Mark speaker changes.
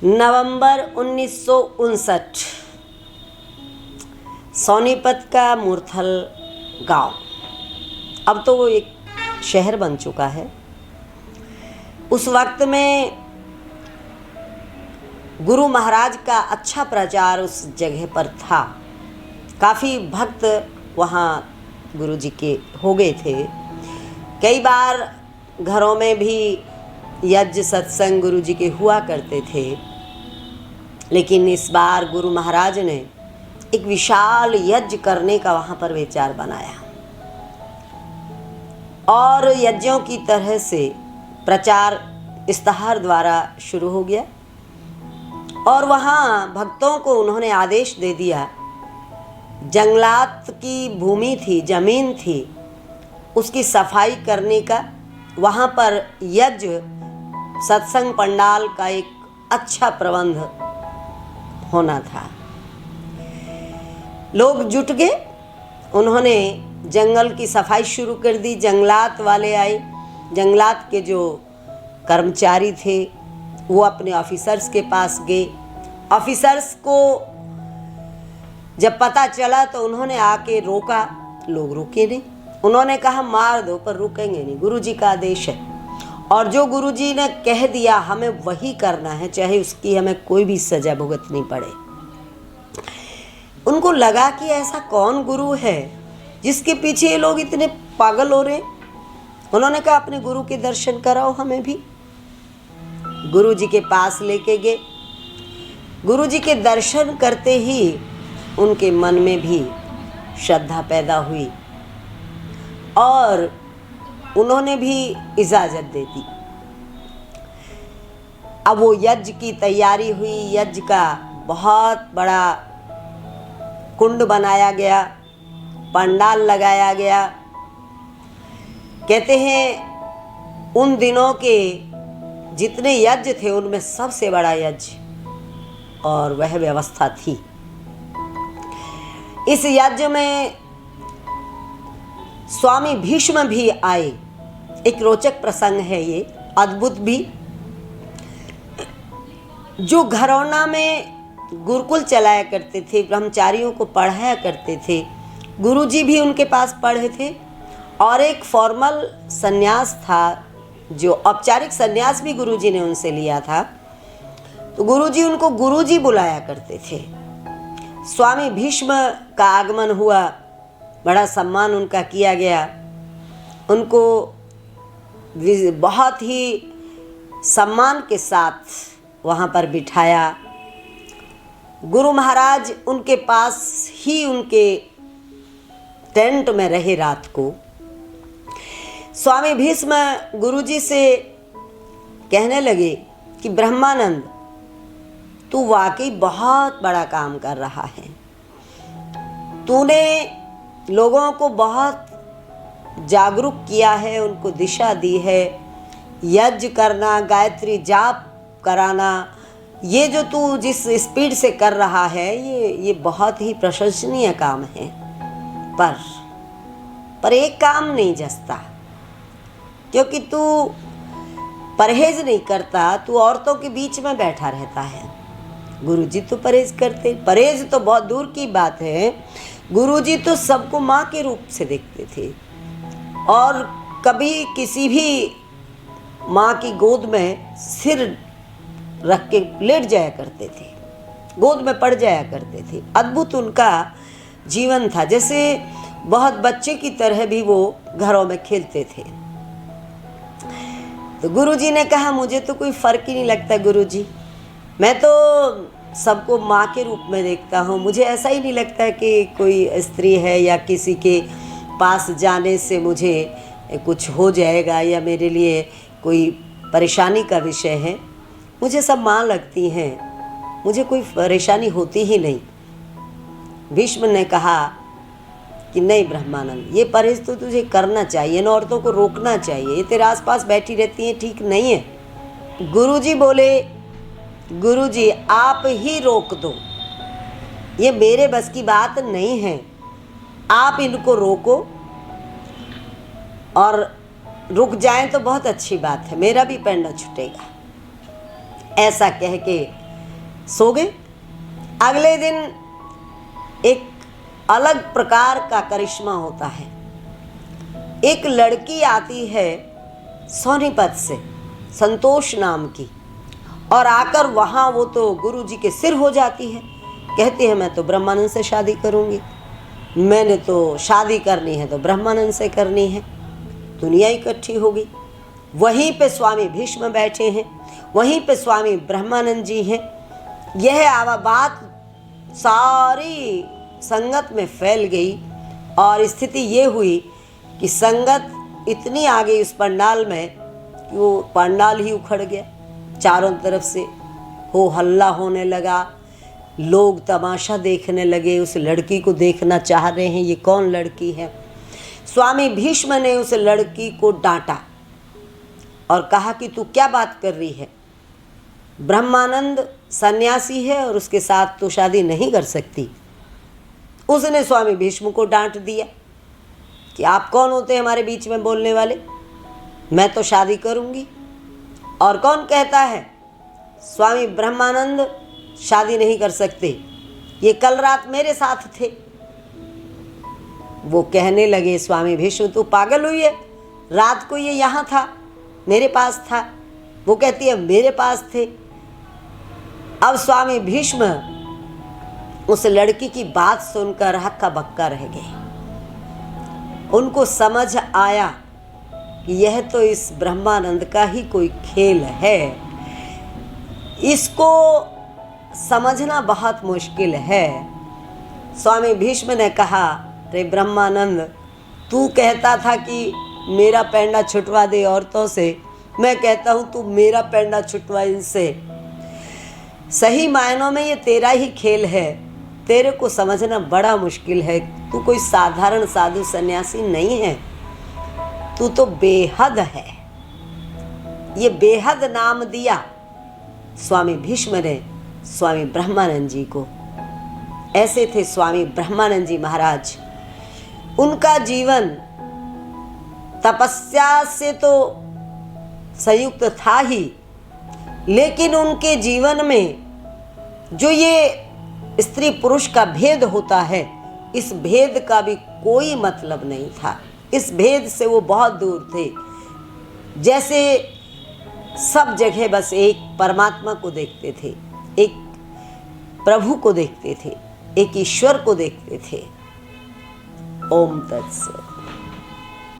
Speaker 1: नवंबर 1959 सोनीपत का मूर्थल गांव, अब तो वो एक शहर बन चुका है। उस वक्त में गुरु महाराज का अच्छा प्रचार उस जगह पर था। काफ़ी भक्त वहाँ गुरु जी के हो गए थे। कई बार घरों में भी यज्ञ सत्संग गुरु जी के हुआ करते थे, लेकिन इस बार गुरु महाराज ने एक विशाल यज्ञ करने का वहाँ पर विचार बनाया और यज्ञों की तरह से प्रचार इश्तहार द्वारा शुरू हो गया। और वहाँ भक्तों को उन्होंने आदेश दे दिया, जंगलात की भूमि थी, ज़मीन थी, उसकी सफाई करने का, वहाँ पर यज्ञ सत्संग पंडाल का एक अच्छा प्रबंध होना था। लोग जुट गए, उन्होंने जंगल की सफाई शुरू कर दी। जंगलात वाले आए, जंगलात के जो कर्मचारी थे वो अपने ऑफिसर्स के पास गए। ऑफिसर्स को जब पता चला तो उन्होंने आके रोका, लोग रुके नहीं। उन्होंने कहा मार दो पर रुकेंगे नहीं, गुरुजी का आदेश है और जो गुरुजी ने कह दिया हमें वही करना है, चाहे उसकी हमें कोई भी सजा भुगतनी पड़े। उनको लगा कि ऐसा कौन गुरु है जिसके पीछे ये लोग इतने पागल हो रहे। उन्होंने कहा अपने गुरु के दर्शन कराओ हमें भी। गुरु जी के पास लेके गए। गुरु जी के दर्शन करते ही उनके मन में भी श्रद्धा पैदा हुई और उन्होंने भी इजाज़त दे दी। अब वो यज्ञ की तैयारी हुई। यज्ञ का बहुत बड़ा कुंड बनाया गया, पंडाल लगाया गया। कहते हैं उन दिनों के जितने यज्ञ थे उनमें सबसे बड़ा यज्ञ और वह व्यवस्था थी। इस यज्ञ में स्वामी भीष्म भी आए। एक रोचक प्रसंग है ये, अद्भुत भी। जो घरौना में गुरुकुल चलाया करते थे, ब्रह्मचारियों को पढ़ाया करते थे, गुरुजी भी उनके पास पढ़े थे। और एक फॉर्मल सन्यास था, जो औपचारिक सन्यास भी गुरुजी ने उनसे लिया था। तो गुरुजी उनको गुरुजी बुलाया करते थे। स्वामी भीष्म का आगमन हुआ, बड़ा सम्मान उनका किया गया। उनको बहुत ही सम्मान के साथ वहाँ पर बिठाया। गुरु महाराज उनके पास ही उनके टेंट में रहे रात को। स्वामी भीष्म गुरुजी से कहने लगे कि ब्रह्मानंद, तू वाकई बहुत बड़ा काम कर रहा है। तूने लोगों को बहुत जागरूक किया है, उनको दिशा दी है। यज्ञ करना, गायत्री जाप कराना, ये जो तू जिस स्पीड से कर रहा है ये बहुत ही प्रशंसनीय काम है। पर एक काम नहीं जचता, क्योंकि तू परहेज नहीं करता, तू औरतों के बीच में बैठा रहता है। गुरुजी तो परहेज करते, परहेज तो बहुत दूर की बात है। गुरुजी तो सबको माँ के रूप से देखते थे और कभी किसी भी माँ की गोद में सिर रख के लेट जाया करते थे, गोद में पड़ जाया करते थे। अद्भुत उनका जीवन था, जैसे बहुत बच्चे की तरह भी वो घरों में खेलते थे। तो गुरुजी ने कहा मुझे तो कोई फ़र्क ही नहीं लगता गुरुजी, मैं तो सबको माँ के रूप में देखता हूँ। मुझे ऐसा ही नहीं लगता कि कोई स्त्री है या किसी के पास जाने से मुझे कुछ हो जाएगा या मेरे लिए कोई परेशानी का विषय है। मुझे सब माँ लगती हैं, मुझे कोई परेशानी होती ही नहीं। भीष्म ने कहा कि नहीं ब्रह्मानंद, ये परहेज तो तुझे करना चाहिए, इन औरतों को रोकना चाहिए, ये तेरे आसपास बैठी रहती हैं, ठीक नहीं है। गुरुजी बोले, गुरुजी आप ही रोक दो, ये मेरे बस की बात नहीं है, आप इनको रोको और रुक जाएं तो बहुत अच्छी बात है, मेरा भी पैर न छूटेगा। ऐसा कह के सो गए। अगले दिन एक अलग प्रकार का करिश्मा होता है। एक लड़की आती है सोनीपत से, संतोष नाम की, और आकर वहाँ वो तो गुरु जी के सिर हो जाती है। कहती है मैं तो ब्रह्मानंद से शादी करूँगी, मैंने तो शादी करनी है तो ब्रह्मानंद से करनी है। दुनिया इकट्ठी होगी। वहीं पे स्वामी भीष्म बैठे हैं, वहीं पे स्वामी ब्रह्मानंद जी हैं। यह बात सारी संगत में फैल गई और स्थिति ये हुई कि संगत इतनी आ गई उस पंडाल में कि वो पंडाल ही उखड़ गया। चारों तरफ से हो हल्ला होने लगा, लोग तमाशा देखने लगे, उस लड़की को देखना चाह रहे हैं, ये कौन लड़की है। स्वामी भीष्म ने उस लड़की को डांटा और कहा कि तू क्या बात कर रही है, ब्रह्मानंद सन्यासी है और उसके साथ तो शादी नहीं कर सकती। उसने स्वामी भीष्म को डांट दिया कि आप कौन होते हैं हमारे बीच में बोलने वाले, मैं तो शादी करूंगी। और कौन कहता है स्वामी ब्रह्मानंद शादी नहीं कर सकते, ये कल रात मेरे साथ थे। वो कहने लगे स्वामी भीष्म तू पागल हुई है, रात को ये यहाँ था, मेरे पास था। वो कहती है मेरे पास थे। अब स्वामी भीष्म उस लड़की की बात सुनकर हक्का बक्का रह गए। उनको समझ आया कि यह तो इस ब्रह्मानंद का ही कोई खेल है, इसको समझना बहुत मुश्किल है। स्वामी भीष्म ने कहा रे ब्रह्मानंद, तू कहता था कि मेरा पैंडा छुटवा दे औरतों से, मैं कहता हूँ तू मेरा पैंडा छुटवा इनसे। सही मायनों में ये तेरा ही खेल है, तेरे को समझना बड़ा मुश्किल है। तू कोई साधारण साधु सन्यासी नहीं है, तू तो बेहद है। ये बेहद नाम दिया स्वामी भीष्म ने स्वामी ब्रह्मानंद जी को। ऐसे थे स्वामी ब्रह्मानंद जी महाराज। उनका जीवन तपस्या से तो संयुक्त था ही, लेकिन उनके जीवन में जो ये स्त्री पुरुष का भेद होता है, इस भेद का भी कोई मतलब नहीं था। इस भेद से वो बहुत दूर थे। जैसे सब जगह बस एक परमात्मा को देखते थे, एक प्रभु को देखते थे, एक ईश्वर को देखते थे। ओम तत्सत।